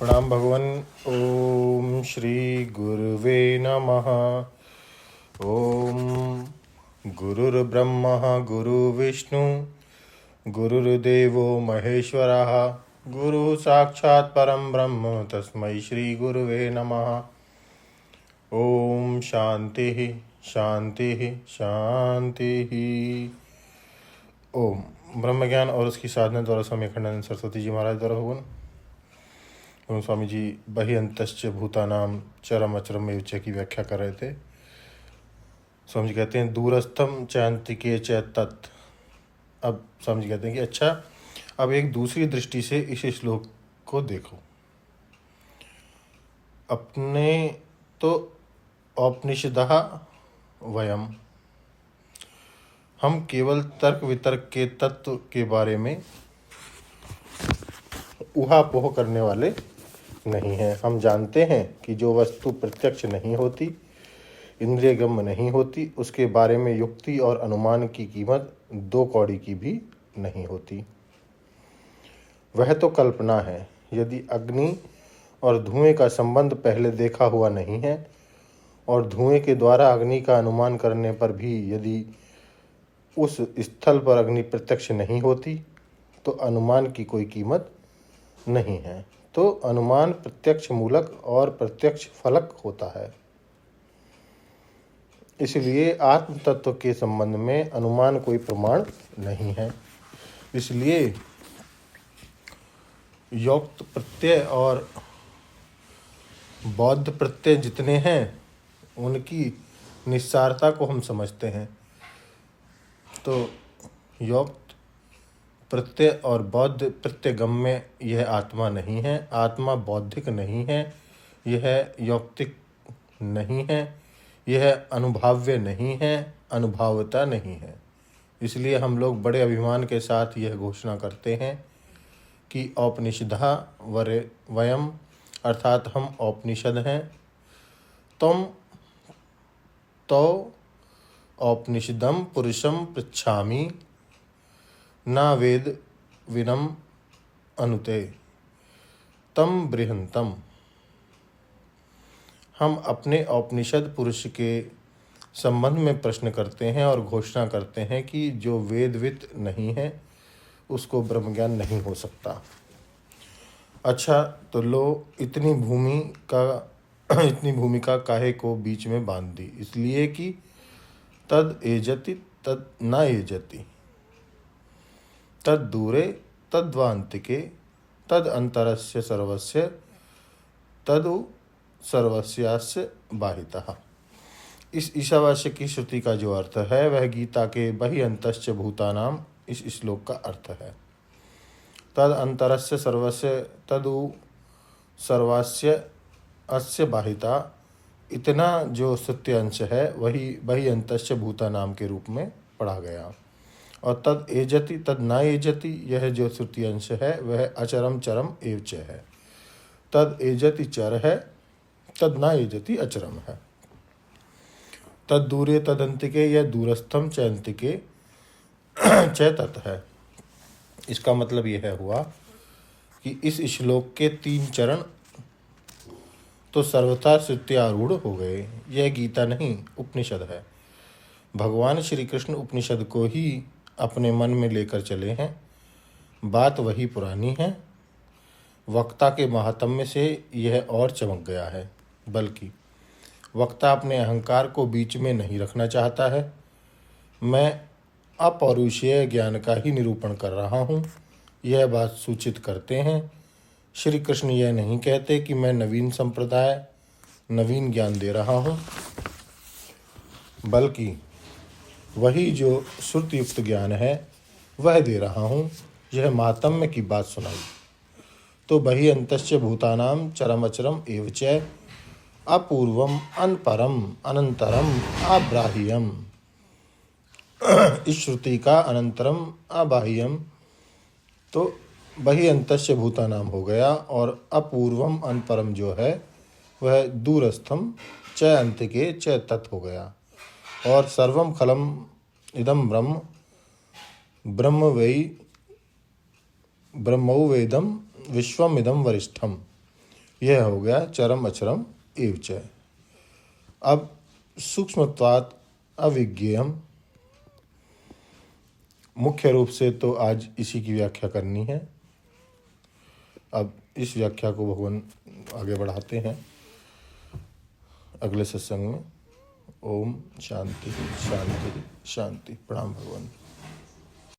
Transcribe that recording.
प्रणाम भगवन। ओम श्री गुरुवे नमः। ओम गुरुर्ब्रह्मा गुरुर्विष्णु गुरुर्देवो महेश्वरः गुरु साक्षात् परम ब्रह्म तस्मै श्री गुरुवे नमः। ओम शांति शांति शांति। ओम ब्रह्म ज्ञान और उसकी साधना द्वारा स्वामी अखंडानंद सरस्वती जी महाराज द्वारा भगवान एवं स्वामी जी बहिअंतश्च भूतानाम चरम अचरम एवं की व्याख्या कर रहे थे। स्वामी जी कहते हैं दूरस्थम चांतिके च तत्। अब स्वामी जी कहते हैं कि अच्छा, अब एक दूसरी दृष्टि से इस श्लोक को देखो। अपने तो औपनिषदः वयम, हम केवल तर्क वितर्क के तत्व के बारे में उहापोह करने वाले नहीं है। हम जानते हैं कि जो वस्तु प्रत्यक्ष नहीं होती, इंद्रिय गम्य नहीं होती, उसके बारे में युक्ति और अनुमान की कीमत 2 कौड़ी की भी नहीं होती। वह तो कल्पना है। यदि अग्नि और धुएं का संबंध पहले देखा हुआ नहीं है और धुएं के द्वारा अग्नि का अनुमान करने पर भी यदि उस स्थल पर अग्नि प्रत्यक्ष नहीं होती तो अनुमान की कोई कीमत नहीं है। तो अनुमान प्रत्यक्ष मूलक और प्रत्यक्ष फलक होता है। इसलिए आत्म तत्व के संबंध में अनुमान कोई प्रमाण नहीं है। इसलिए योक्त प्रत्यय और बौद्ध प्रत्यय जितने हैं उनकी निस्सारता को हम समझते हैं। तो योक्त प्रत्यय और बौद्ध प्रत्यय गम्य यह आत्मा नहीं है। आत्मा बौद्धिक नहीं है, यह यौक्तिक नहीं है, यह अनुभाव्य नहीं है, अनुभवता नहीं है। इसलिए हम लोग बड़े अभिमान के साथ यह घोषणा करते हैं कि औपनिषदः वयम, अर्थात हम औपनिषद हैं। तुम तो औपनिषदम पुरुषम पृच्छामि न वेद विनम अनुते तम बृहंतम। हम अपने औपनिषद पुरुष के संबंध में प्रश्न करते हैं और घोषणा करते हैं कि जो वेदवित नहीं है उसको ब्रह्म ज्ञान नहीं हो सकता। अच्छा, तो लो इतनी भूमिका काहे को बीच में बांध दी? इसलिए कि तद एजति तद न एजति, तद दूरे तद्वान्तिके तद अंतरस्य सर्वस्य तदु सर्वस्यास्य बाहितः। इस ईशावास्य की श्रुति का जो अर्थ है वह गीता के बहिअंतश्च भूतानाम इस श्लोक का अर्थ है। तद अंतरस्य सर्वस्य तदु सर्वस्य अस्य बाहिता, इतना जो सत्य अंश है वही बहिअंतश्च भूतानाम के रूप में पढ़ा गया। और तद एजति तद न एजति, यह जो श्रुति अंश है वह अचरम चरम एवच है। तद एजति चर है, तद न एजति अचरम है। तद दूरे तदंतिके, यह दूरस्थम चैंतिके च तत् है। इसका मतलब यह हुआ कि इस श्लोक के 3 चरण तो सर्वथा श्रुत्यारूढ़ हो गए। यह गीता नहीं उपनिषद है। भगवान श्री कृष्ण उपनिषद को ही अपने मन में लेकर चले हैं। बात वही पुरानी है। वक्ता के महात्म्य से यह और चमक गया है। बल्कि वक्ता अपने अहंकार को बीच में नहीं रखना चाहता है। मैं अपौरुषेय ज्ञान का ही निरूपण कर रहा हूँ, यह बात सूचित करते हैं। श्री कृष्ण यह नहीं कहते कि मैं नवीन संप्रदाय नवीन ज्ञान दे रहा हूँ, बल्कि वही जो श्रुति युक्त ज्ञान है वह दे रहा हूँ। यह मातम्य की बात सुनाई। तो बहिअंतश्च भूतानाम चरम अचरम एवच अपूर्वम अनपरम अनंतरम अब्राह्यम। इस श्रुति का अनंतरम अबाह्यम तो बहिअंतश्च भूतानाम हो गया, और अपूर्वम अनपरम जो है वह दूरस्थम च अंतिके च तत् हो गया। और सर्वम खलम इदम ब्रह्म ब्रह्म वै ब्रह्मो वेदम विश्वम इदम वरिष्ठम। यह हो गया चरम अचरम एव च। अब सूक्ष्मत्वात् अविज्ञेयम, मुख्य रूप से तो आज इसी की व्याख्या करनी है। अब इस व्याख्या को भगवान आगे बढ़ाते हैं अगले सत्संग में। ओम शांति शांति शांति। प्रणाम भगवान।